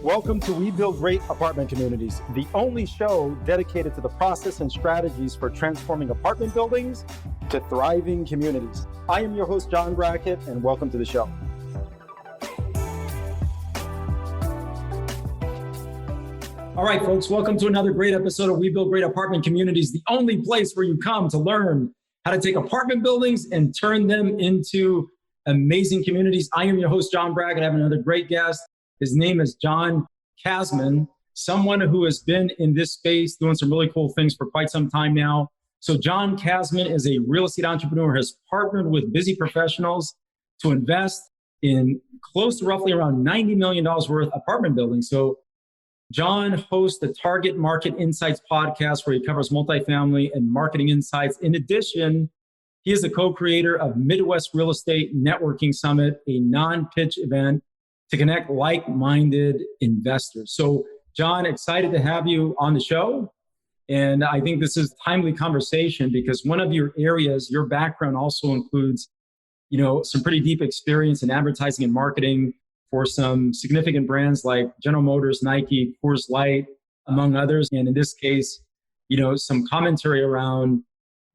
Welcome to We Build Great Apartment Communities, the only show dedicated to the process and strategies for transforming apartment buildings to thriving communities. I am your host, John Brackett, and welcome to the show. All right, folks, welcome to another great episode of We Build Great Apartment Communities, the only place where you come to learn how to take apartment buildings and turn them into amazing communities. I am your host, John Brackett. I have another great guest. His name is John Casmon, someone who has been in this space doing some really cool things for quite some time now. So John Casmon is a real estate entrepreneur, has partnered with busy professionals to invest in close to roughly around $90 million worth apartment buildings. So John hosts the Target Markt Insights podcast where he covers multifamily and marketing insights. In addition, he is the co-creator of Midwest Real Estate Networking Summit, a non-pitch event to connect like-minded investors. So John, excited to have you on the show. And I think this is a timely conversation because one of your areas, your background also includes, some pretty deep experience in advertising and marketing for some significant brands like General Motors, Nike, Coors Light, among others. And in this case, some commentary around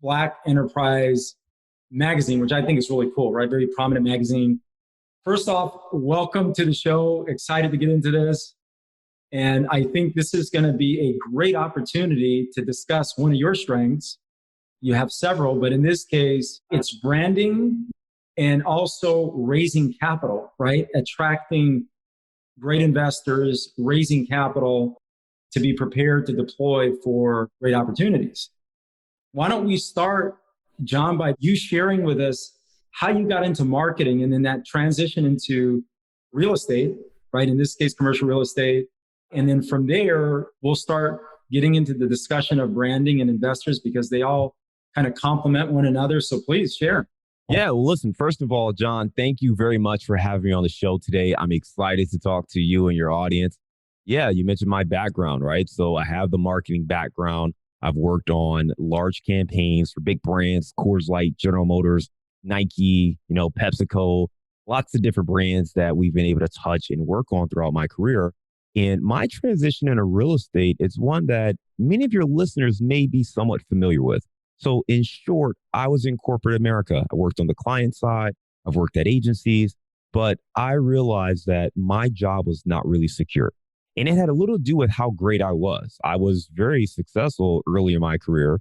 Black Enterprise magazine, which I think is really cool, right? Very prominent magazine. First off, welcome to the show. Excited to get into this. And I think this is going to be a great opportunity to discuss one of your strengths. You have several, but in this case, it's branding and also raising capital, right? Attracting great investors, raising capital to be prepared to deploy for great opportunities. Why don't we start, John, by you sharing with us how you got into marketing and then that transition into real estate, right? In this case, commercial real estate. And then from there, we'll start getting into the discussion of branding and investors because they all kind of complement one another. So please share. Yeah, well, listen, first of all, John, thank you very much for having me on the show today. I'm excited to talk to you and your audience. Yeah, you mentioned my background, right? So I have the marketing background. I've worked on large campaigns for big brands, Coors Light, General Motors, Nike, PepsiCo, lots of different brands that we've been able to touch and work on throughout my career. And my transition into real estate is one that many of your listeners may be somewhat familiar with. So in short, I was in corporate America. I worked on the client side. I've worked at agencies, but I realized that my job was not really secure. And it had a little to do with how great I was. I was very successful early in my career.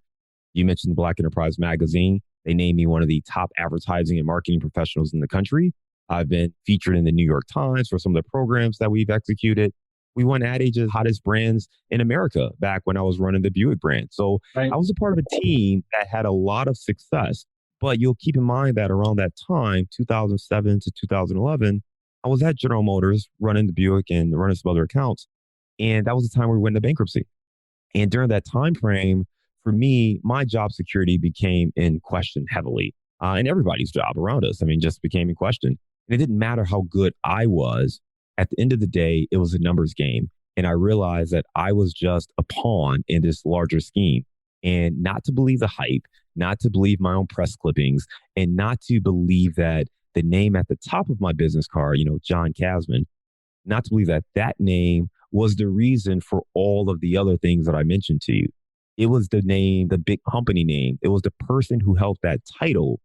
You mentioned the Black Enterprise magazine. They named me one of the top advertising and marketing professionals in the country. I've been featured in the New York Times for some of the programs that we've executed. We won Ad Age's hottest brands in America back when I was running the Buick brand. So right. I was a part of a team that had a lot of success. But you'll keep in mind that around that time, 2007 to 2011, I was at General Motors running the Buick and running some other accounts. And that was the time we went into bankruptcy. And during that time frame, for me, my job security became in question heavily. And everybody's job around us, just became in question. And it didn't matter how good I was. At the end of the day, it was a numbers game. And I realized that I was just a pawn in this larger scheme. And not to believe the hype, not to believe my own press clippings, and not to believe that the name at the top of my business card, John Casmon, not to believe that that name was the reason for all of the other things that I mentioned to you. It was the name, the big company name. It was the person who held that title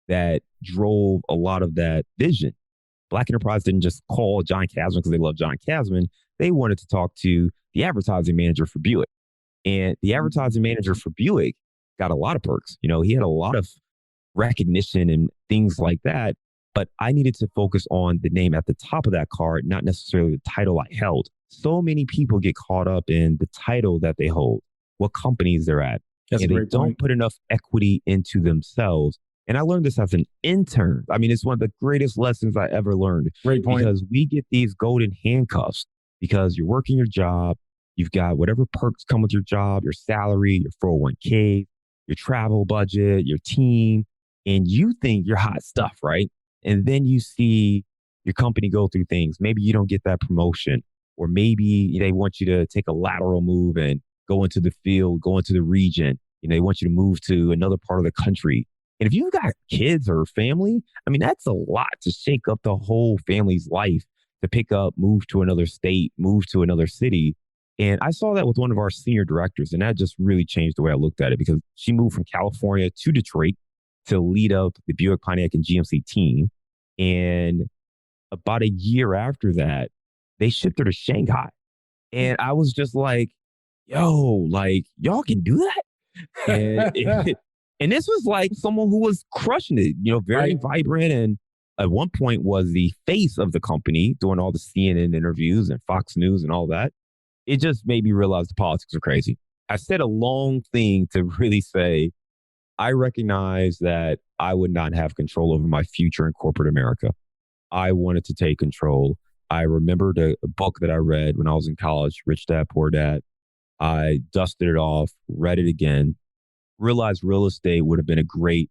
that drove a lot of that vision. Black Enterprise didn't just call John Casmon because they love John Casmon. They wanted to talk to the advertising manager for Buick. And the advertising manager for Buick got a lot of perks. He had a lot of recognition and things like that. But I needed to focus on the name at the top of that card, not necessarily the title I held. So many people get caught up in the title that they hold, what companies they're at. That's and a they great don't point. put enough equity into themselves. And I learned this as an intern. It's one of the greatest lessons I ever learned. Great point. Because we get these golden handcuffs because you're working your job. You've got whatever perks come with your job, your salary, your 401k, your travel budget, your team, and you think you're hot stuff, right? And then you see your company go through things. Maybe you don't get that promotion, or maybe they want you to take a lateral move and go into the field, go into the region. They want you to move to another part of the country. And if you've got kids or family, that's a lot to shake up the whole family's life to pick up, move to another state, move to another city. And I saw that with one of our senior directors, and that just really changed the way I looked at it because she moved from California to Detroit to lead up the Buick, Pontiac, and GMC team. And about a year after that, they shipped her to Shanghai. And I was just like, yo, like, y'all can do that? And and this was like someone who was crushing it, very vibrant. And at one point was the face of the company doing all the CNN interviews and Fox News and all that. It just made me realize the politics are crazy. I said a long thing to really say, I recognize that I would not have control over my future in corporate America. I wanted to take control. I remembered a book that I read when I was in college, Rich Dad, Poor Dad. I dusted it off, read it again, realized real estate would have been a great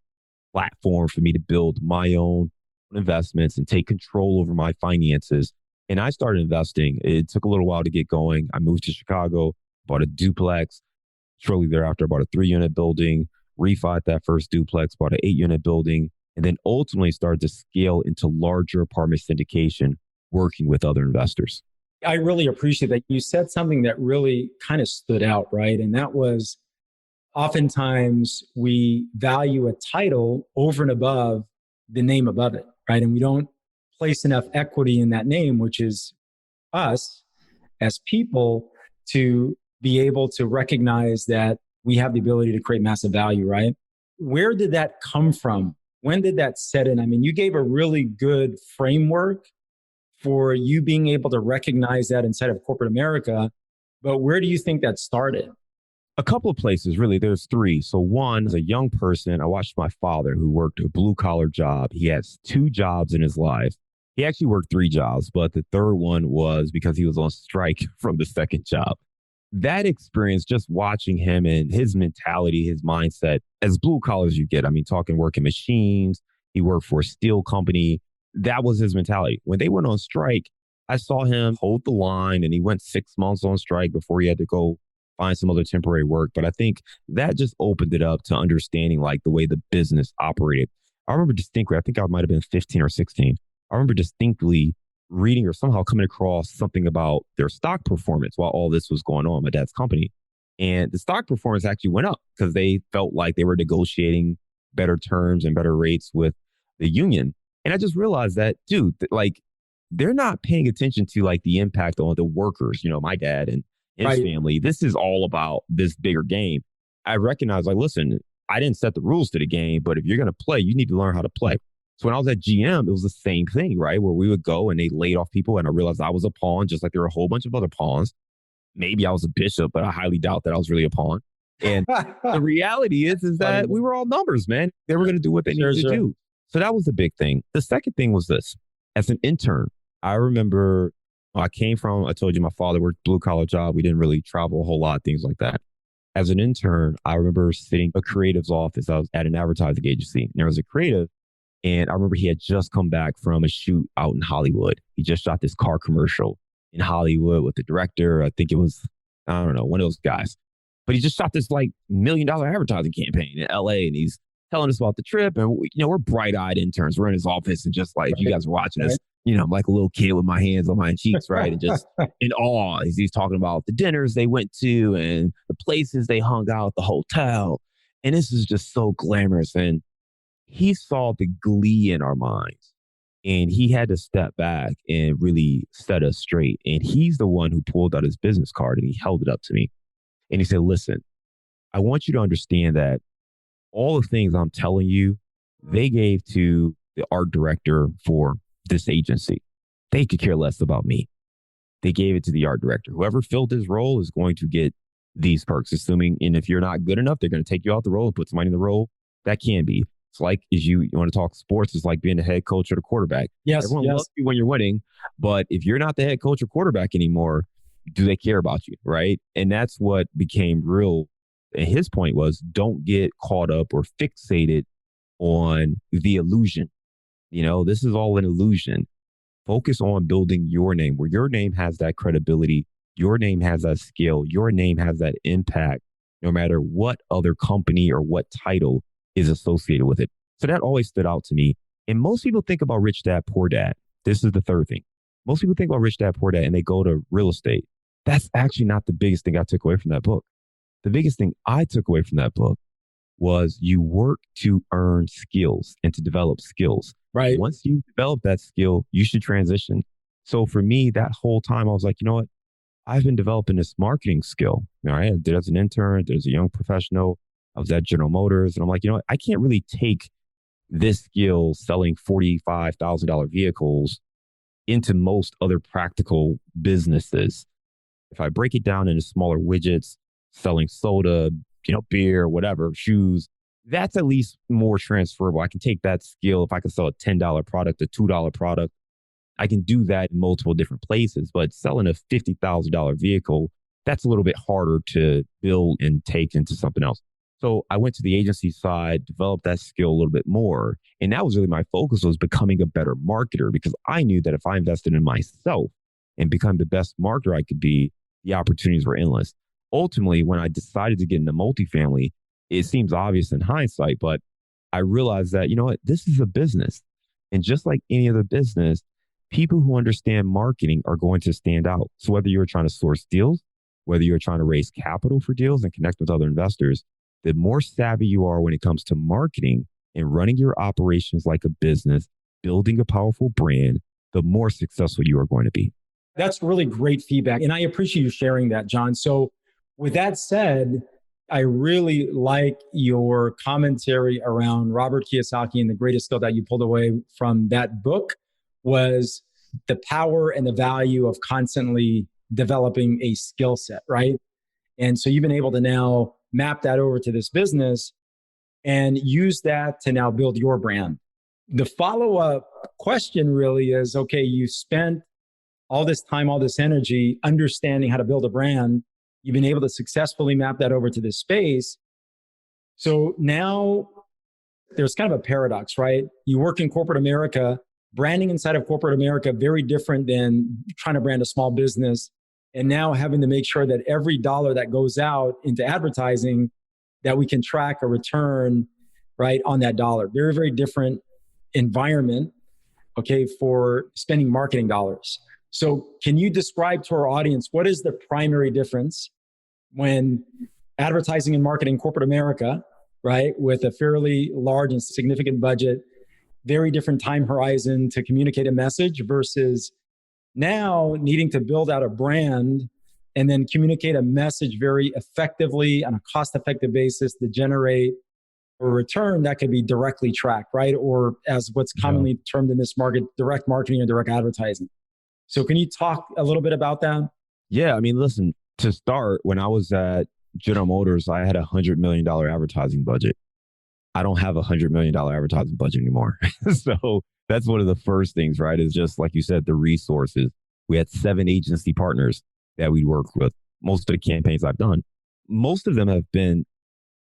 platform for me to build my own investments and take control over my finances. And I started investing. It took a little while to get going. I moved to Chicago, bought a duplex. Shortly thereafter, I bought a 3-unit building, refied that first duplex, bought an 8-unit building, and then ultimately started to scale into larger apartment syndication, working with other investors. I really appreciate that. You said something that really kind of stood out, right? And that was oftentimes we value a title over and above the name above it, right? And we don't place enough equity in that name, which is us as people, to be able to recognize that we have the ability to create massive value, right? Where did that come from? When did that set in? I mean, you gave a really good framework for you being able to recognize that inside of corporate America, but where do you think that started? A couple of places, really. There's 3. So one, as a young person, I watched my father who worked a blue collar job. He has 2 jobs in his life. He actually worked 3 jobs, but the third one was because he was on strike from the second job. That experience, just watching him and his mentality, his mindset, as blue collar as you get. I mean, talking working machines, he worked for a steel company. That was his mentality. When they went on strike, I saw him hold the line, and he went 6 months on strike before he had to go find some other temporary work. But I think that just opened it up to understanding like the way the business operated. I remember distinctly, I think I might have been 15 or 16. I remember distinctly reading or somehow coming across something about their stock performance while all this was going on, my dad's company. And the stock performance actually went up because they felt like they were negotiating better terms and better rates with the union. And I just realized that, dude, like they're not paying attention to like the impact on the workers, my dad and his family. This is all about this bigger game. I recognize, like, listen, I didn't set the rules to the game, but if you're going to play, you need to learn how to play. So when I was at GM, it was the same thing, right? Where we would go and they laid off people, and I realized I was a pawn, just like there were a whole bunch of other pawns. Maybe I was a bishop, but I highly doubt that I was really a pawn. And the reality is that we were all numbers, man. They were going to do what they needed to do. So that was the big thing. The second thing was this. As an intern, I remember I told you my father worked blue collar job. We didn't really travel a whole lot, things like that. As an intern, I remember sitting in a creative's office. I was at an advertising agency, and there was a creative. And I remember he had just come back from a shoot out in Hollywood. He just shot this car commercial in Hollywood with the director. I think it was, I don't know, one of those guys. But he just shot this like $1 million advertising campaign in LA. And he's telling us about the trip. And, we're bright-eyed interns. We're in his office and just like, if you guys are watching this, I'm like a little kid with my hands on my cheeks, right? And just in awe as he's talking about the dinners they went to and the places they hung out, the hotel. And this is just so glamorous. And he saw the glee in our minds, and he had to step back and really set us straight. And he's the one who pulled out his business card and he held it up to me. And he said, listen, I want you to understand that all the things I'm telling you, they gave to the art director for this agency. They could care less about me. They gave it to the art director. Whoever filled his role is going to get these perks, assuming, and if you're not good enough, they're going to take you out the role and put somebody in the role. That can be. It's like, you want to talk sports, it's like being the head coach or the quarterback. Yes, everyone loves you when you're winning, but if you're not the head coach or quarterback anymore, do they care about you, right? And that's what became real. And his point was, don't get caught up or fixated on the illusion. This is all an illusion. Focus on building your name, where your name has that credibility, your name has that skill, your name has that impact, no matter what other company or what title is associated with it. So that always stood out to me. And most people think about Rich Dad, Poor Dad. This is the third thing. Most people think about Rich Dad Poor Dad and they go to real estate. That's actually not the biggest thing I took away from that book. The biggest thing I took away from that book was you work to earn skills and to develop skills. Right. Once you develop that skill, you should transition. So for me, that whole time, I was like, you know what? I've been developing this marketing skill. All right. I did as an intern, there's a young professional. I was at General Motors, and I'm like, you know what? I can't really take this skill selling $45,000 vehicles into most other practical businesses. If I break it down into smaller widgets, selling soda, beer, whatever, shoes, that's at least more transferable. I can take that skill. If I can sell a $10 product, a $2 product, I can do that in multiple different places. But selling a $50,000 vehicle, that's a little bit harder to build and take into something else. So I went to the agency side, developed that skill a little bit more. And that was really my focus, was becoming a better marketer, because I knew that if I invested in myself and become the best marketer I could be, the opportunities were endless. Ultimately, when I decided to get into multifamily, it seems obvious in hindsight, but I realized that, you know what, this is a business. And just like any other business, people who understand marketing are going to stand out. So whether you're trying to source deals, whether you're trying to raise capital for deals and connect with other investors, the more savvy you are when it comes to marketing and running your operations like a business, building a powerful brand, the more successful you are going to be. That's really great feedback. And I appreciate you sharing that, John. So with that said, I really like your commentary around Robert Kiyosaki, and the greatest skill that you pulled away from that book was the power and the value of constantly developing a skill set, right? And so you've been able to now map that over to this business and use that to now build your brand. The follow-up question really is, okay, you spent all this time, all this energy understanding how to build a brand. You've been able to successfully map that over to this space. So now there's kind of a paradox, right? You work in corporate America, branding inside of corporate America, very different than trying to brand a small business. And now having to make sure that every dollar that goes out into advertising, that we can track a return, right, on that dollar. Very, very different environment, okay, for spending marketing dollars. So can you describe to our audience, what is the primary difference when advertising and marketing corporate America, right, with a fairly large and significant budget, very different time horizon to communicate a message, versus now needing to build out a brand and then communicate a message very effectively on a cost-effective basis to generate a return that could be directly tracked, right? Or as what's commonly termed in this market, direct marketing or direct advertising. So can you talk a little bit about that? Yeah, I mean, listen, to start, when I was at General Motors, I had $100 million advertising budget. I don't have $100 million advertising budget anymore. So that's one of the first things, right? Is just like you said, the resources. We had 7 agency partners that we work with. Most of the campaigns I've done, most of them have been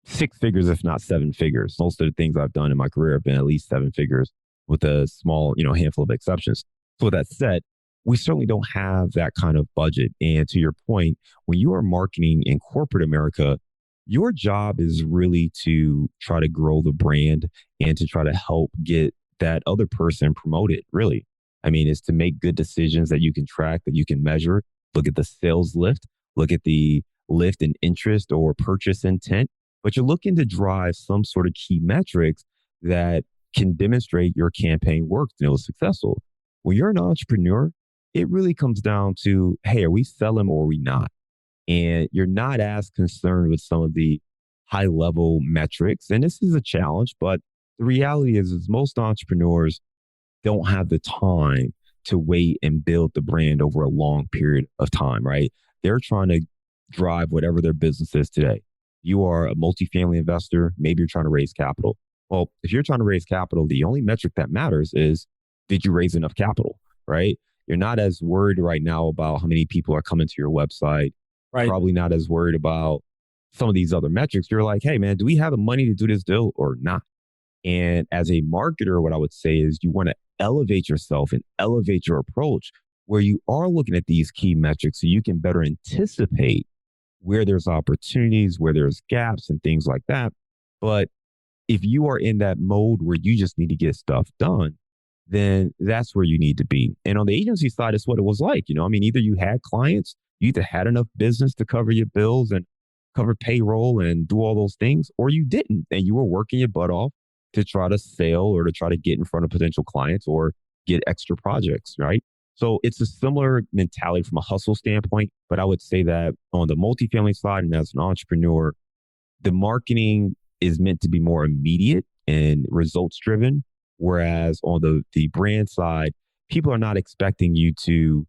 6 figures, if not 7 figures. Most of the things I've done in my career have been at least 7 figures, with a small, handful of exceptions. So with that said, we certainly don't have that kind of budget. And to your point, when you are marketing in corporate America, your job is really to try to grow the brand and to try to help get that other person promoted, really. I mean, it's to make good decisions that you can track, that you can measure. Look at the sales lift, look at the lift in interest or purchase intent, but you're looking to drive some sort of key metrics that can demonstrate your campaign worked and it was successful. When you're an entrepreneur, it really comes down to, hey, are we selling or are we not? And you're not as concerned with some of the high level metrics. And this is a challenge, but the reality is most entrepreneurs don't have the time to wait and build the brand over a long period of time, right? They're trying to drive whatever their business is today. You are a multifamily investor. Maybe you're trying to raise capital. Well, if you're trying to raise capital, the only metric that matters is, did you raise enough capital, right? You're not as worried right now about how many people are coming to your website. Right. Probably not as worried about some of these other metrics. You're like, hey, man, do we have the money to do this deal or not? And as a marketer, what I would say is you want to elevate yourself and elevate your approach where you are looking at these key metrics so you can better anticipate where there's opportunities, where there's gaps and things like that. But if you are in that mode where you just need to get stuff done, then that's where you need to be. And on the agency side, it's what it was like. I mean, either you had clients, you either had enough business to cover your bills and cover payroll and do all those things, or you didn't. And you were working your butt off to try to sell or to try to get in front of potential clients or get extra projects, right? So it's a similar mentality from a hustle standpoint. But I would say that on the multifamily side and as an entrepreneur, the marketing is meant to be more immediate and results driven. Whereas on the brand side, people are not expecting you to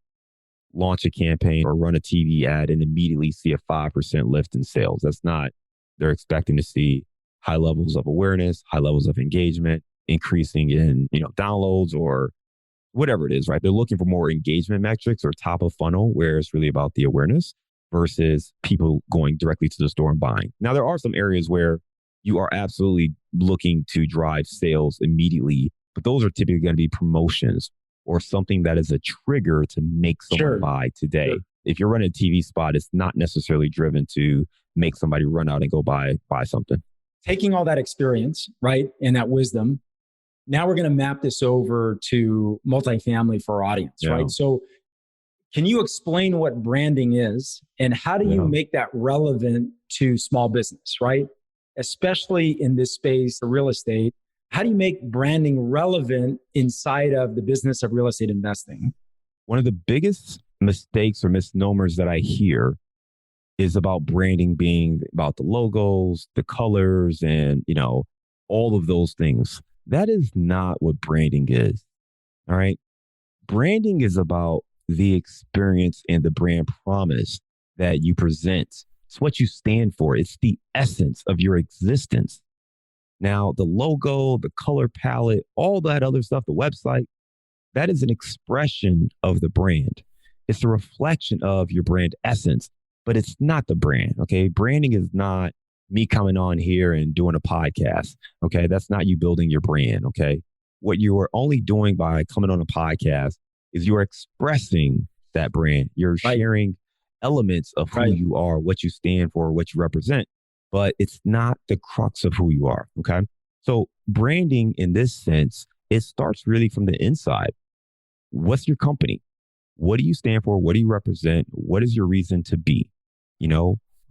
launch a campaign or run a TV ad and immediately see a 5% lift in sales. That's not, they're expecting to see high levels of awareness, high levels of engagement, increasing in, downloads or whatever it is, right? They're looking for more engagement metrics or top of funnel, where it's really about the awareness versus people going directly to the store and buying. Now, there are some areas where you are absolutely looking to drive sales immediately, but those are typically going to be promotions or something that is a trigger to make someone buy today. Sure. If you're running a TV spot, it's not necessarily driven to make somebody run out and go buy something. Taking all that experience, right, and that wisdom, now we're going to map this over to multifamily for our audience, right? So can you explain what branding is and how do you make that relevant to small business, right? Especially in this space, the real estate. How do you make branding relevant inside of the business of real estate investing? One of the biggest mistakes or misnomers that I hear is about branding being about the logos, the colors, and, all of those things. That is not what branding is. All right. Branding is about the experience and the brand promise that you present. It's what you stand for. It's the essence of your existence. Now, the logo, the color palette, all that other stuff, the website, that is an expression of the brand. It's a reflection of your brand essence, but it's not the brand. Okay. Branding is not me coming on here and doing a podcast. Okay. That's not you building your brand. Okay. What you are only doing by coming on a podcast is you're expressing that brand. You're sharing elements of who you are, what you stand for, what you represent, but it's not the crux of who you are. Okay. So branding in this sense, it starts really from the inside. What's your company? What do you stand for? What do you represent? What is your reason to be?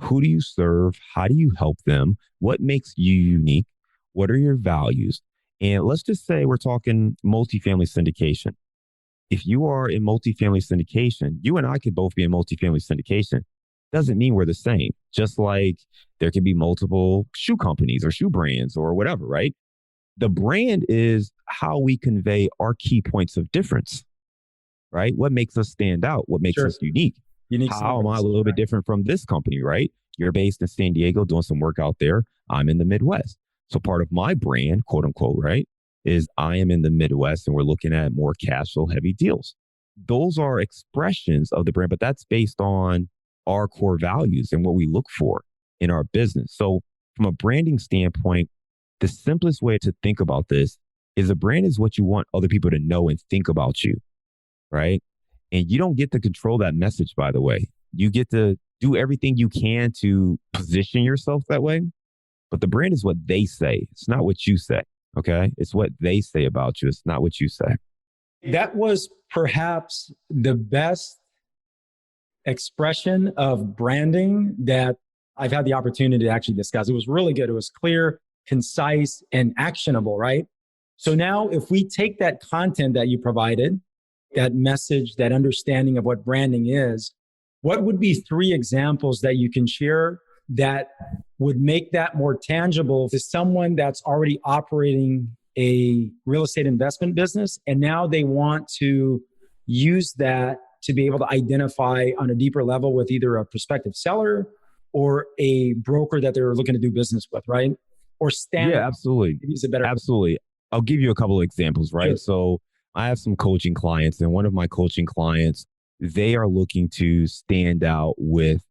Who do you serve? How do you help them? What makes you unique? What are your values? And let's just say we're talking multifamily syndication. If you are in multifamily syndication, you and I could both be in multifamily syndication. Doesn't mean we're the same. Just like there can be multiple shoe companies or shoe brands or whatever, right? The brand is how we convey our key points of difference, right? What makes us stand out? What makes us unique? How am I a little bit different from this company, right? You're based in San Diego doing some work out there. I'm in the Midwest. So part of my brand, quote unquote, right, is I am in the Midwest and we're looking at more cash flow heavy deals. Those are expressions of the brand, but that's based on our core values and what we look for in our business. So from a branding standpoint, the simplest way to think about this is a brand is what you want other people to know and think about you, right? And you don't get to control that message, by the way. You get to do everything you can to position yourself that way. But the brand is what they say. It's not what you say. Okay. It's what they say about you. It's not what you say. That was perhaps the best expression of branding that I've had the opportunity to actually discuss. It was really good. It was clear, concise, and actionable, right? So now if we take that content that you provided, that message, that understanding of what branding is, what would be 3 examples that you can share that would make that more tangible to someone that's already operating a real estate investment business and now they want to use that to be able to identify on a deeper level with either a prospective seller or a broker that they're looking to do business with, right? Or stand. Yeah, absolutely. Absolutely. I'll give you a couple of examples, right? Sure. So I have some coaching clients, and one of my coaching clients, they are looking to stand out with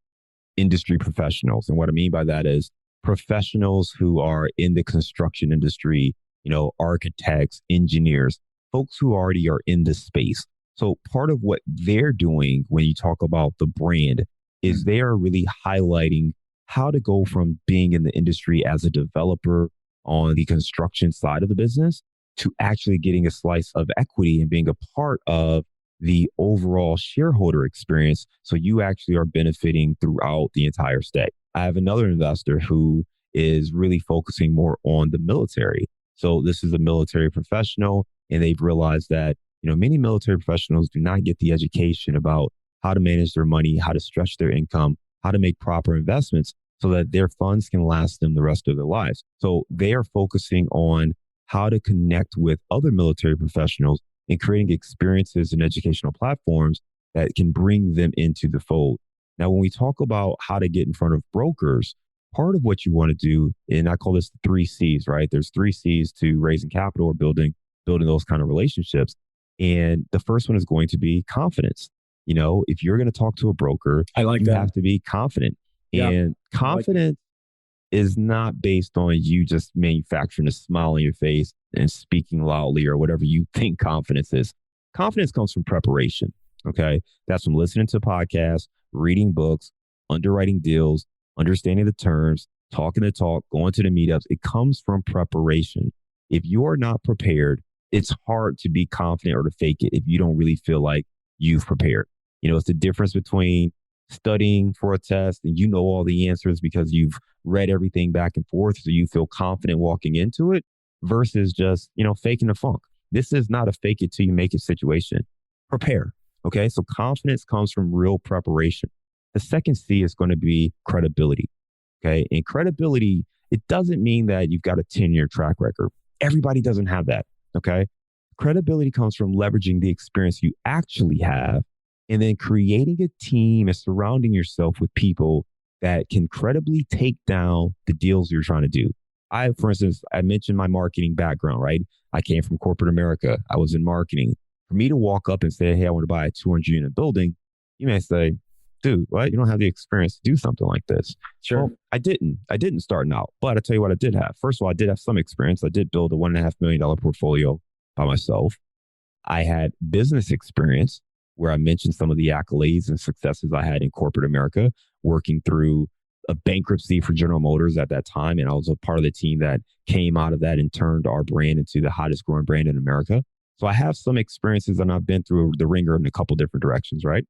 industry professionals. And what I mean by that is professionals who are in the construction industry, architects, engineers, folks who already are in this space. So part of what they're doing when you talk about the brand is they are really highlighting how to go from being in the industry as a developer on the construction side of the business to actually getting a slice of equity and being a part of the overall shareholder experience. So you actually are benefiting throughout the entire stay. I have another investor who is really focusing more on the military. So this is a military professional, and they've realized that, many military professionals do not get the education about how to manage their money, how to stretch their income, how to make proper investments so that their funds can last them the rest of their lives. So they are focusing on how to connect with other military professionals and creating experiences and educational platforms that can bring them into the fold. Now, when we talk about how to get in front of brokers, part of what you want to do, and I call this the 3 C's, right? There's 3 C's to raising capital or building those kind of relationships. And the first one is going to be confidence. If you're going to talk to a broker, I like you that. have to be confident. Yeah, and confidence is not based on you just manufacturing a smile on your face and speaking loudly or whatever you think confidence is. Confidence comes from preparation. Okay. That's from listening to podcasts, reading books, underwriting deals, understanding the terms, talking the talk, going to the meetups. It comes from preparation. If you are not prepared, it's hard to be confident or to fake it if you don't really feel like you've prepared. It's the difference between studying for a test and you know all the answers because you've read everything back and forth, so you feel confident walking into it, versus just, faking the funk. This is not a fake it till you make it situation. Prepare. Okay. So confidence comes from real preparation. The second C is going to be credibility. Okay. And credibility, it doesn't mean that you've got a 10-year track record. Everybody doesn't have that. Okay. Credibility comes from leveraging the experience you actually have and then creating a team and surrounding yourself with people that can credibly take down the deals you're trying to do. For instance, I mentioned my marketing background, right? I came from corporate America. I was in marketing. For me to walk up and say, hey, I want to buy a 200-unit building, you may say, dude, what? You don't have the experience to do something like this. Sure. Well, I didn't starting out, but I tell you what I did have. First of all, I did have some experience. I did build a $1.5 million portfolio by myself. I had business experience where I mentioned some of the accolades and successes I had in corporate America, working through a bankruptcy for General Motors at that time. And I was a part of the team that came out of that and turned our brand into the hottest growing brand in America. So I have some experiences and I've been through the ringer in a couple different directions, right?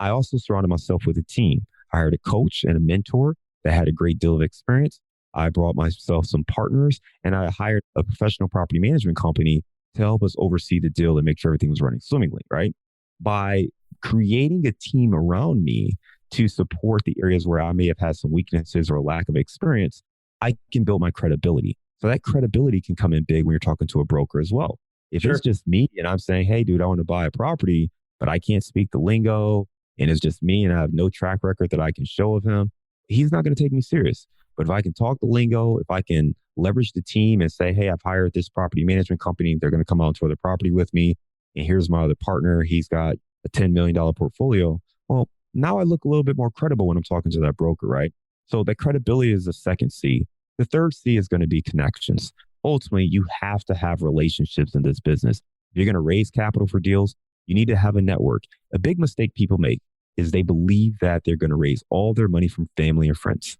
I also surrounded myself with a team. I hired a coach and a mentor that had a great deal of experience. I brought myself some partners and I hired a professional property management company to help us oversee the deal and make sure everything was running swimmingly, right? By creating a team around me to support the areas where I may have had some weaknesses or lack of experience, I can build my credibility. So that credibility can come in big when you're talking to a broker as well. If Sure. it's just me and I'm saying, hey, dude, I want to buy a property, but I can't speak the lingo and it's just me and I have no track record that I can show of him, he's not going to take me serious. But if I can talk the lingo, if I can leverage the team and say, hey, I've hired this property management company, they're going to come out to the property with me. And here's my other partner. He's got a $10 million portfolio. Well, now I look a little bit more credible when I'm talking to that broker, right? So that credibility is the second C. The third C is going to be connections. Ultimately, you have to have relationships in this business. If you're going to raise capital for deals, you need to have a network. A big mistake people make is they believe that they're going to raise all their money from family or friends.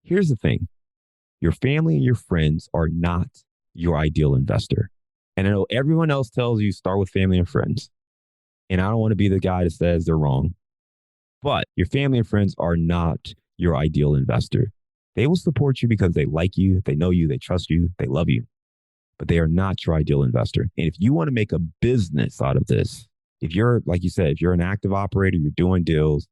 Here's the thing. Your family and your friends are not your ideal investor. And I know everyone else tells you start with family and friends. And I don't want to be the guy that says they're wrong. But your family and friends are not your ideal investor. They will support you because they like you, they know you, they trust you, they love you. But they are not your ideal investor. And if you want to make a business out of this, if you're, like you said, if you're an active operator, you're doing deals,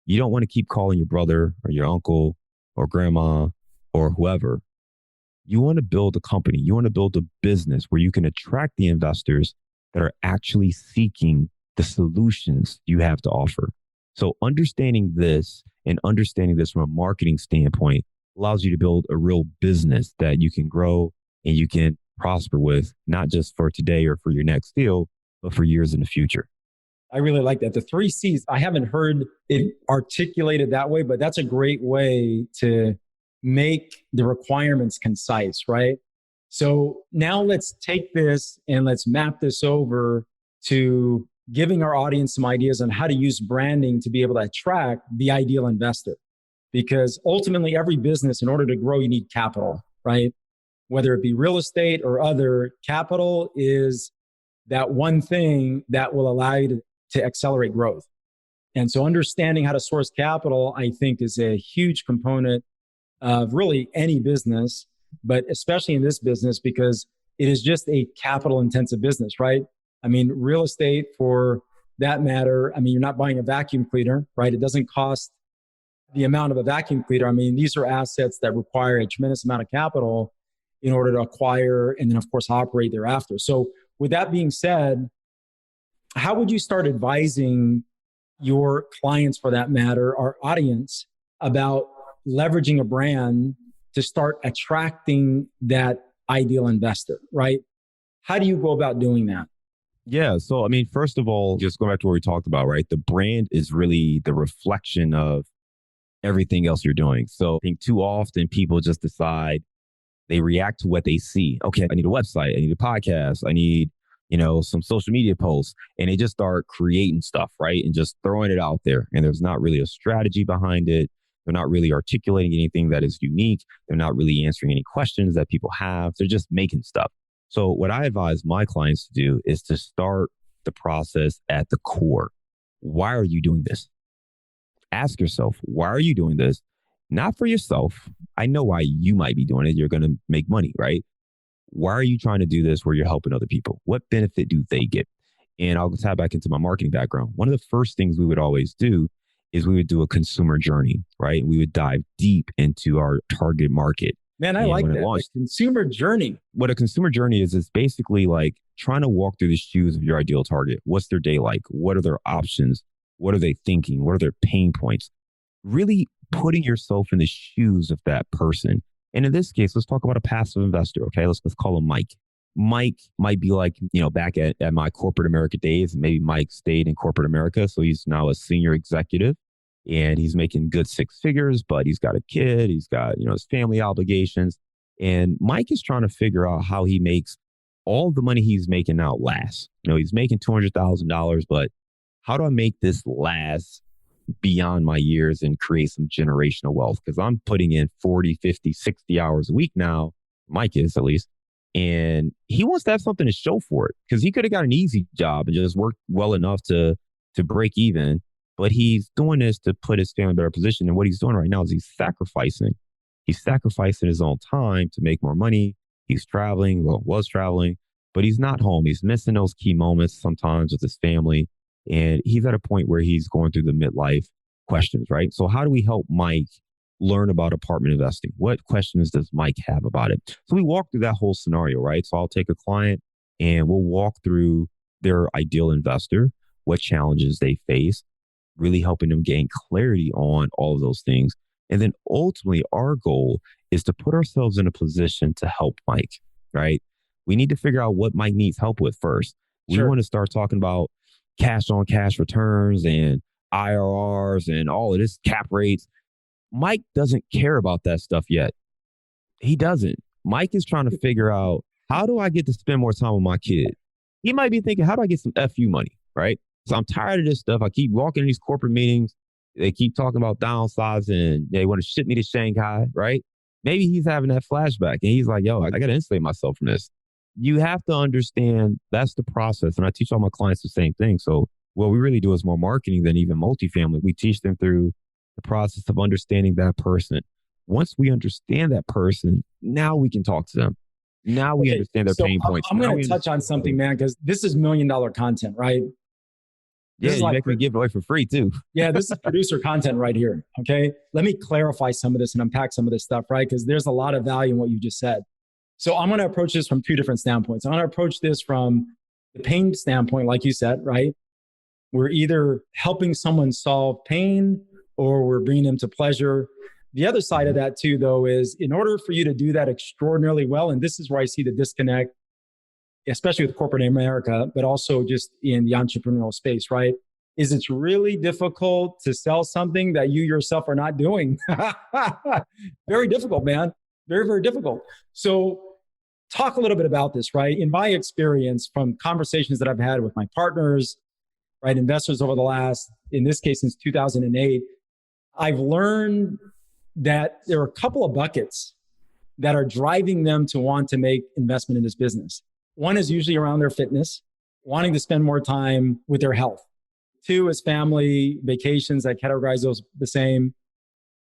you don't want to keep calling your brother or your uncle or grandma or whoever. You want to build a company. You want to build a business where you can attract the investors that are actually seeking the solutions you have to offer. So understanding this and understanding this from a marketing standpoint allows you to build a real business that you can grow and you can prosper with, not just for today or for your next deal, but for years in the future. I really like that. The 3 C's, I haven't heard it articulated that way, but that's a great way to make the requirements concise, right? So now let's take this and let's map this over to giving our audience some ideas on how to use branding to be able to attract the ideal investor. Because ultimately, every business, in order to grow, you need capital, right? whether it be real estate or other, capital is that one thing that will allow you to accelerate growth. And so understanding how to source capital, I think, is a huge component of really any business, but especially in this business, because it is just a capital intensive business, right? I mean, real estate for that matter, I mean, you're not buying a vacuum cleaner, right? It doesn't cost the amount of a vacuum cleaner. I mean, these are assets that require a tremendous amount of capital in order to acquire and then, of course, operate thereafter. So with that being said, how would you start advising your clients, for that matter, our audience, about leveraging a brand to start attracting that ideal investor, right? How do you go about doing that? Yeah. So, I mean, first of all, just going back to what we talked about, right? The brand is really the reflection of everything else you're doing. So I think too often people just decide, they react to what they see. Okay, I need a website, I need a podcast, I need, some social media posts, and they just start creating stuff, right? And just throwing it out there. And there's not really a strategy behind it. They're not really articulating anything that is unique. They're not really answering any questions that people have. They're just making stuff. So what I advise my clients to do is to start the process at the core. Why are you doing this? Ask yourself, why are you doing this? Not for yourself. I know why you might be doing it. You're going to make money, right? Why are you trying to do this where you're helping other people? What benefit do they get? And I'll tap back into my marketing background. One of the first things we would always do is we would do a consumer journey, right? We would dive deep into our target market. Man, I like that. The consumer journey. What a consumer journey is basically like trying to walk through the shoes of your ideal target. What's their day like? What are their options? What are they thinking? What are their pain points? Really putting yourself in the shoes of that person. And in this case, let's talk about a passive investor. Okay, let's call him Mike. Mike might be like, back at my corporate America days, maybe Mike stayed in corporate America. So he's now a senior executive and he's making good six figures, but he's got a kid, he's got, his family obligations. And Mike is trying to figure out how he makes all the money he's making now last. He's making $200,000, but how do I make this last beyond my years and create some generational wealth? Because I'm putting in 40, 50, 60 hours a week now. Mike is, at least. And he wants to have something to show for it, because he could have got an easy job and just worked well enough to break even. But he's doing this to put his family in a better position. And what he's doing right now is he's sacrificing. He's sacrificing his own time to make more money. He's traveling, was traveling, but he's not home. He's missing those key moments sometimes with his family. And he's at a point where he's going through the midlife questions, right? So how do we help Mike learn about apartment investing? What questions does Mike have about it? So we walk through that whole scenario, right? So I'll take a client and we'll walk through their ideal investor, what challenges they face, really helping them gain clarity on all of those things. And then ultimately our goal is to put ourselves in a position to help Mike, right? We need to figure out what Mike needs help with first. We want to start talking about cash on cash returns and IRRs and all of this, cap rates. Mike doesn't care about that stuff yet. He doesn't. Mike is trying to figure out, how do I get to spend more time with my kid? He might be thinking, how do I get some FU money, right? So I'm tired of this stuff. I keep walking in these corporate meetings. They keep talking about downsizing and they want to ship me to Shanghai, right? Maybe he's having that flashback and he's like, yo, I got to insulate myself from this. You have to understand that's the process. And I teach all my clients the same thing. So what we really do is more marketing than even multifamily. We teach them through the process of understanding that person. Once we understand that person, now we can talk to them. Now we understand their pain points. I'm going to touch on something, man, because this is $1 million content, right? Yeah, you make me give it away for free too. Yeah, this is producer content right here. Okay. Let me clarify some of this and unpack some of this stuff, right? Because there's a lot of value in what you just said. So I'm going to approach this from two different standpoints. I'm going to approach this from the pain standpoint, like you said, right? We're either helping someone solve pain or we're bringing them to pleasure. The other side of that too, though, is in order for you to do that extraordinarily well, and this is where I see the disconnect, especially with corporate America, but also just in the entrepreneurial space, right? Is it's really difficult to sell something that you yourself are not doing. Very difficult, man. Very, very difficult. So talk a little bit about this, right? In my experience from conversations that I've had with my partners, right, investors over the last, in this case, since 2008, I've learned that there are a couple of buckets that are driving them to want to make investment in this business. One is usually around their fitness, wanting to spend more time with their health. Two is family, vacations. I categorize those the same.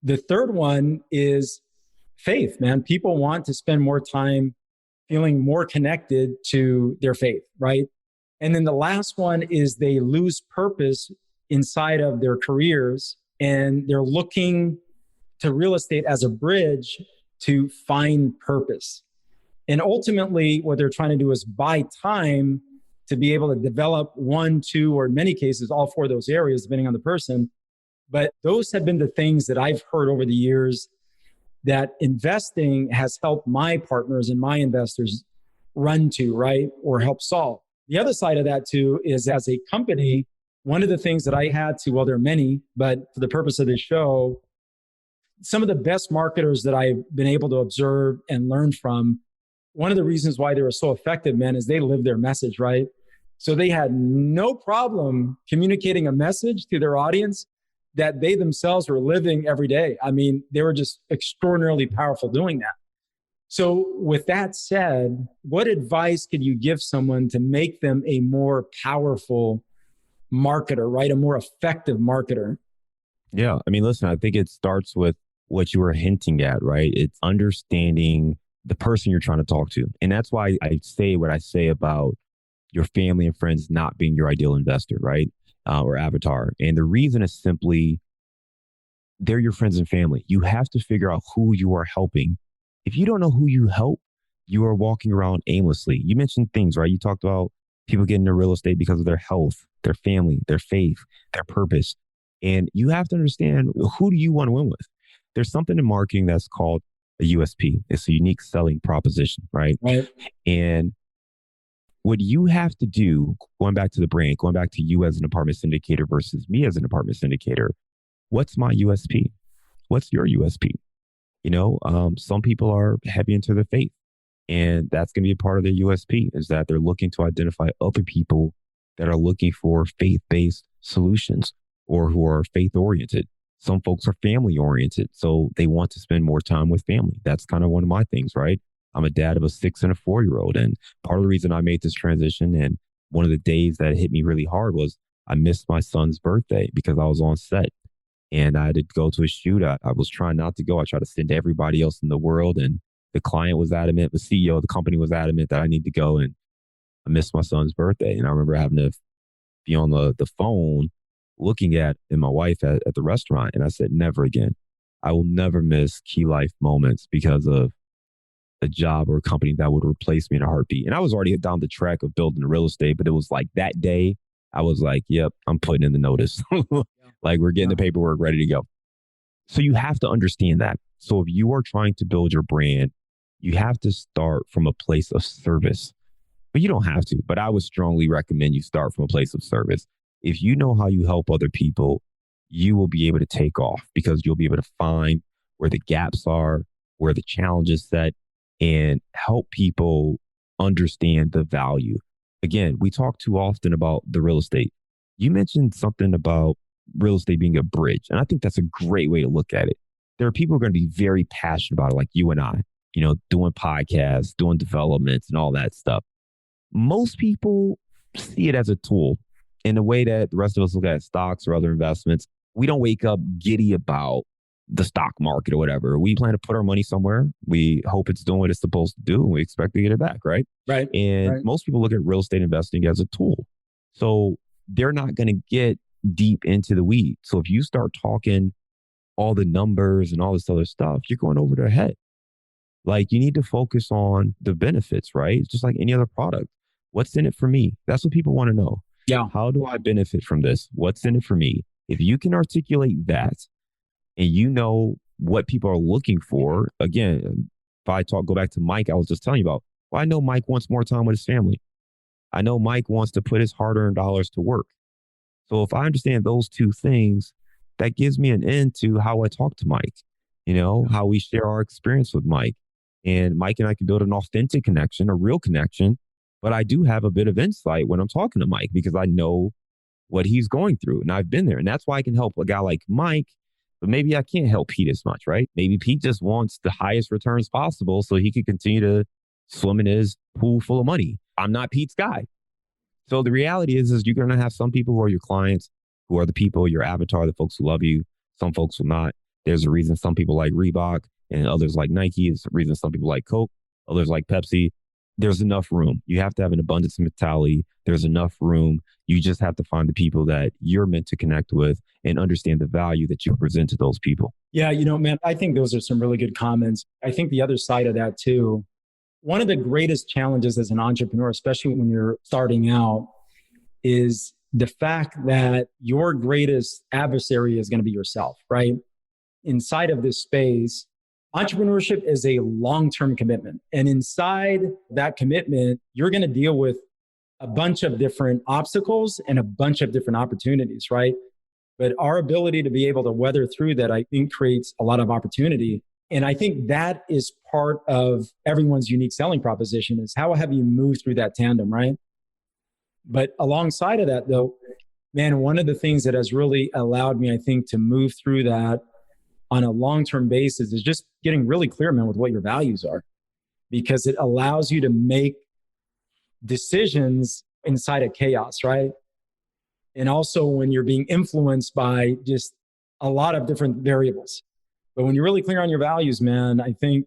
The third one is faith, man. People want to spend more time feeling more connected to their faith, right? And then the last one is they lose purpose inside of their careers and they're looking to real estate as a bridge to find purpose. And ultimately, what they're trying to do is buy time to be able to develop one, two, or in many cases, all four of those areas, depending on the person. But those have been the things that I've heard over the years that investing has helped my partners and my investors run to, right? Or help solve. The other side of that too is as a company, one of the things that I had to, well, there are many, but for the purpose of this show, some of the best marketers that I've been able to observe and learn from, one of the reasons why they were so effective, man, is they lived their message, right? So they had no problem communicating a message to their audience that they themselves were living every day. I mean, they were just extraordinarily powerful doing that. So with that said, what advice could you give someone to make them a more powerful marketer, right? A more effective marketer? Yeah. I mean, listen, I think it starts with what you were hinting at, right? It's understanding the person you're trying to talk to. And that's why I say what I say about your family and friends not being your ideal investor, right? Or avatar. And the reason is simply they're your friends and family. You have to figure out who you are helping. If you don't know who you help, you are walking around aimlessly. You mentioned things, right? You talked about people getting into real estate because of their health, their family, their faith, their purpose. And you have to understand, who do you want to win with? There's something in marketing that's called a USP. It's a unique selling proposition, right? Right. And what you have to do, going back to the brand, going back to you as an apartment syndicator versus me as an apartment syndicator, what's my USP? What's your USP? You know, some people are heavy into their faith, and that's going to be a part of their USP, is that they're looking to identify other people that are looking for faith-based solutions or who are faith-oriented. Some folks are family-oriented, so they want to spend more time with family. That's kind of one of my things, right? I'm a dad of a 6 and a 4-year-old. And part of the reason I made this transition, and one of the days that hit me really hard, was I missed my son's birthday because I was on set and I had to go to a shoot. I was trying not to go. I tried to send everybody else in the world, and the client was adamant. The CEO of the company was adamant that I need to go, and I missed my son's birthday. And I remember having to be on the phone looking at my wife at the restaurant. And I said, never again. I will never miss key life moments because of a job or a company that would replace me in a heartbeat. And I was already down the track of building real estate, but it was like that day, I was like, yep, I'm putting in the notice. Like, we're getting the paperwork ready to go. So you have to understand that. So if you are trying to build your brand, you have to start from a place of service. But you don't have to. But I would strongly recommend you start from a place of service. If you know how you help other people, you will be able to take off because you'll be able to find where the gaps are, where the challenges set, and help people understand the value. Again, we talk too often about the real estate. You mentioned something about real estate being a bridge, and I think that's a great way to look at it. There are people who are going to be very passionate about it, like you and I, you know, doing podcasts, doing developments and all that stuff. Most people see it as a tool in the way that the rest of us look at stocks or other investments. We don't wake up giddy about the stock market or whatever. We plan to put our money somewhere. We hope it's doing what it's supposed to do, and we expect to get it back, right? Right. And most people look at real estate investing as a tool. So they're not going to get deep into the weeds. So if you start talking all the numbers and all this other stuff, you're going over their head. Like, you need to focus on the benefits, right? It's just like any other product. What's in it for me? That's what people want to know. Yeah. How do I benefit from this? What's in it for me? If you can articulate that, and you know what people are looking for, again, if I go back to Mike, I was just telling you about, well, I know Mike wants more time with his family. I know Mike wants to put his hard-earned dollars to work. So if I understand those two things, that gives me an end to how I talk to Mike, you know, how we share our experience with Mike. And Mike and I can build an authentic connection, a real connection. But I do have a bit of insight when I'm talking to Mike because I know what he's going through and I've been there. And that's why I can help a guy like Mike, but maybe I can't help Pete as much, right? Maybe Pete just wants the highest returns possible so he can continue to swim in his pool full of money. I'm not Pete's guy. So the reality is you're going to have some people who are your clients, who are the people, your avatar, the folks who love you. Some folks will not. There's a reason some people like Reebok and others like Nike. There's a reason some people like Coke, others like Pepsi. There's enough room. You have to have an abundance mentality. There's enough room. You just have to find the people that you're meant to connect with and understand the value that you present to those people. Yeah, man, I think those are some really good comments. I think the other side of that too, one of the greatest challenges as an entrepreneur, especially when you're starting out, is the fact that your greatest adversary is going to be yourself, right? Inside of this space, entrepreneurship is a long-term commitment. And inside that commitment, you're going to deal with a bunch of different obstacles and a bunch of different opportunities, right? But our ability to be able to weather through that, I think, creates a lot of opportunity. And I think that is part of everyone's unique selling proposition is how have you moved through that tandem, right? But alongside of that, though, man, one of the things that has really allowed me, I think, to move through that on a long-term basis is just getting really clear, man, with what your values are, because it allows you to make decisions inside of chaos, right? And also when you're being influenced by just a lot of different variables. But when you're really clear on your values, man, I think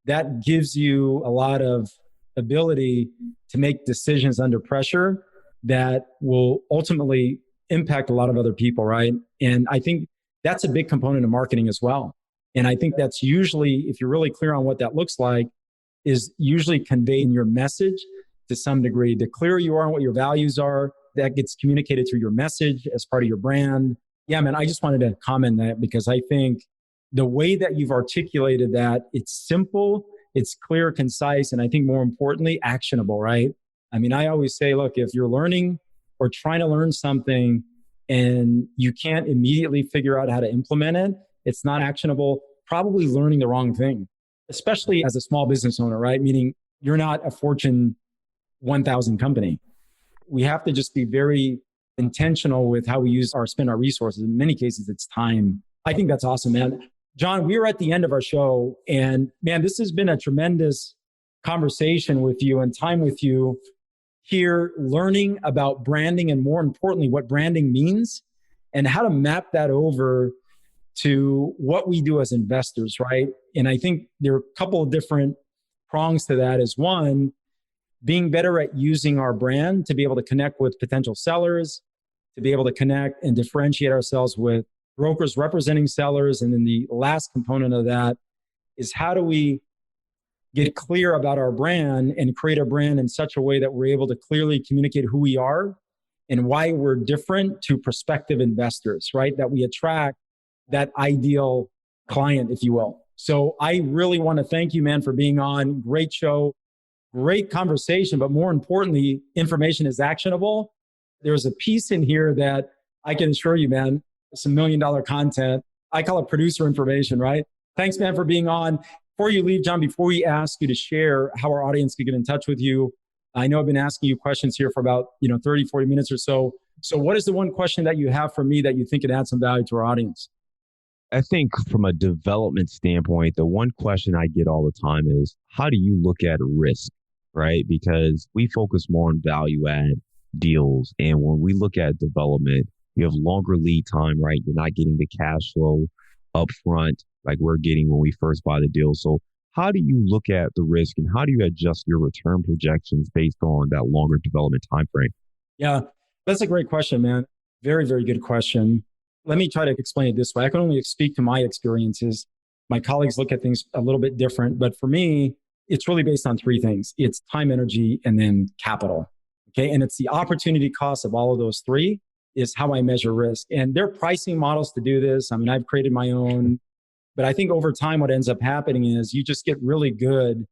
that gives you a lot of ability to make decisions under pressure that will ultimately impact a lot of other people, right? And I think that's a big component of marketing as well. And I think that's usually, if you're really clear on what that looks like, is usually conveying your message to some degree. The clearer you are on what your values are, that gets communicated through your message as part of your brand. Yeah, man, I just wanted to comment that because I think the way that you've articulated that, it's simple, it's clear, concise, and I think more importantly, actionable, right? I mean, I always say, look, if you're learning or trying to learn something and you can't immediately figure out how to implement it, it's not actionable, probably learning the wrong thing, especially as a small business owner, right? Meaning you're not a Fortune 1000 company. We have to just be very intentional with how we spend our resources. In many cases, it's time. I think that's awesome, man. John, we're at the end of our show. And man, this has been a tremendous conversation with you and time with you here, learning about branding and more importantly, what branding means and how to map that over to what we do as investors, right? And I think there are a couple of different prongs to that. Is one, being better at using our brand to be able to connect with potential sellers, to be able to connect and differentiate ourselves with brokers representing sellers. And then the last component of that is how do we get clear about our brand and create a brand in such a way that we're able to clearly communicate who we are and why we're different to prospective investors, right? That we attract that ideal client, if you will. So I really want to thank you, man, for being on. Great show, great conversation, but more importantly, information is actionable. There's a piece in here that I can assure you, man, some $1 million content. I call it producer information, right? Thanks, man, for being on. Before you leave, John, before we ask you to share how our audience can get in touch with you, I know I've been asking you questions here for about 30, 40 minutes or so. So what is the one question that you have for me that you think could add some value to our audience? I think from a development standpoint, the one question I get all the time is, how do you look at risk, right? Because we focus more on value add deals. And when we look at development, you have longer lead time, right? You're not getting the cash flow up front like we're getting when we first buy the deal. So how do you look at the risk and how do you adjust your return projections based on that longer development time frame? Yeah, that's a great question, man. Very, very good question. Let me try to explain it this way. I can only speak to my experiences. My colleagues look at things a little bit different, but for me, it's really based on three things. It's time, energy, and then capital. Okay. And it's the opportunity cost of all of those three is how I measure risk. And there are pricing models to do this. I mean, I've created my own, but I think over time, what ends up happening is you just get really good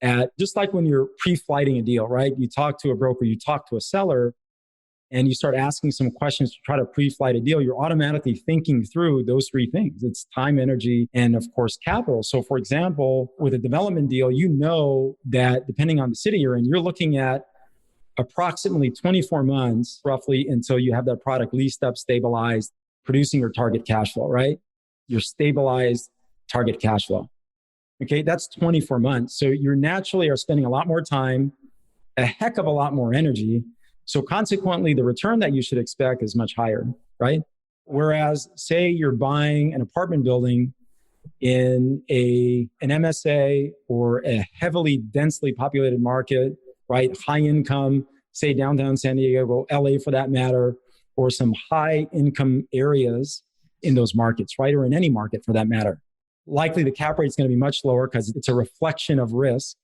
at, just like when you're pre-flighting a deal, right? You talk to a broker, you talk to a seller, and you start asking some questions to try to pre-flight a deal, you're automatically thinking through those three things. It's time, energy, and of course, capital. So for example, with a development deal, you know that depending on the city you're in, you're looking at approximately 24 months roughly until you have that product leased up, stabilized, producing your target cash flow, right? your stabilized target cash flow. Okay, that's 24 months. So you naturally are spending a lot more time, a heck of a lot more energy. So consequently, the return that you should expect is much higher, right? Whereas, say you're buying an apartment building in an MSA or a heavily densely populated market, right? High income, say downtown San Diego, LA for that matter, or some high income areas in those markets, right? Or in any market for that matter. Likely the cap rate is going to be much lower because it's a reflection of risk,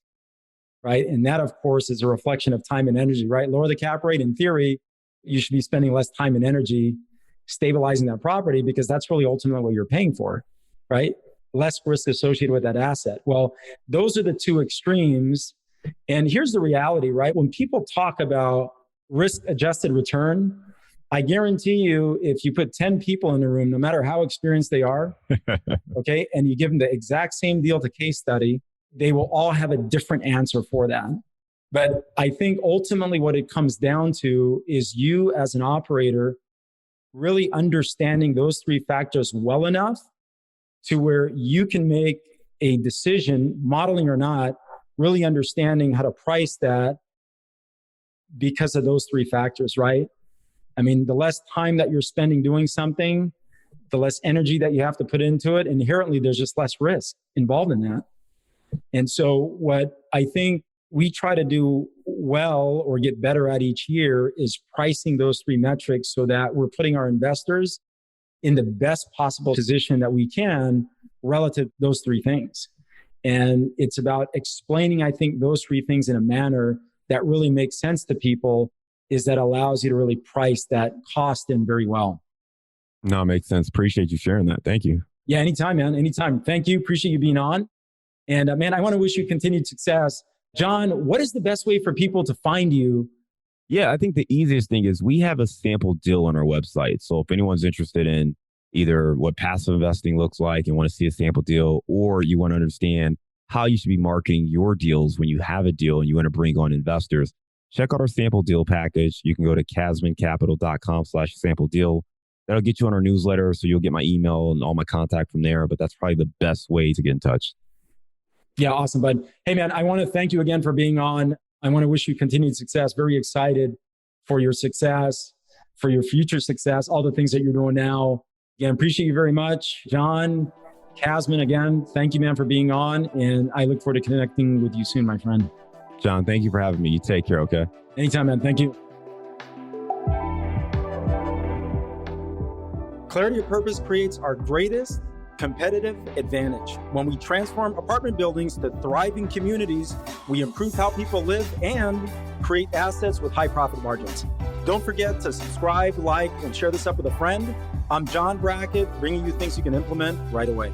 right? And that, of course, is a reflection of time and energy, right? Lower the cap rate, in theory, you should be spending less time and energy stabilizing that property because that's really ultimately what you're paying for, right? Less risk associated with that asset. Well, those are the two extremes. And here's the reality, right? When people talk about risk-adjusted return, I guarantee you, if you put 10 people in a room, no matter how experienced they are, okay, and you give them the exact same deal to case study, they will all have a different answer for that. But I think ultimately what it comes down to is you as an operator really understanding those three factors well enough to where you can make a decision, modeling or not, really understanding how to price that because of those three factors, right? I mean, the less time that you're spending doing something, the less energy that you have to put into it. Inherently, there's just less risk involved in that. And so what I think we try to do well or get better at each year is pricing those three metrics so that we're putting our investors in the best possible position that we can relative to those three things. And it's about explaining, I think, those three things in a manner that really makes sense to people, is that allows you to really price that cost in very well. No, it makes sense. Appreciate you sharing that. Thank you. Yeah, anytime, man. Anytime. Thank you. Appreciate you being on. And man, I want to wish you continued success. John, what is the best way for people to find you? Yeah, I think the easiest thing is we have a sample deal on our website. So if anyone's interested in either what passive investing looks like and want to see a sample deal, or you want to understand how you should be marketing your deals when you have a deal and you want to bring on investors, check out our sample deal package. You can go to casmoncapital.com/sample deal. That'll get you on our newsletter. So you'll get my email and all my contact from there. But that's probably the best way to get in touch. Yeah, awesome, bud. Hey, man, I want to thank you again for being on. I want to wish you continued success. Very excited for your success, for your future success, all the things that you're doing now. Again, appreciate you very much. John Casmon, again, thank you, man, for being on. And I look forward to connecting with you soon, my friend. John, thank you for having me. You take care, okay? Anytime, man. Thank you. Clarity of purpose creates our greatest competitive advantage. When we transform apartment buildings to thriving communities, we improve how people live and create assets with high profit margins. Don't forget to subscribe, like, and share this up with a friend. I'm John Brackett, bringing you things you can implement right away.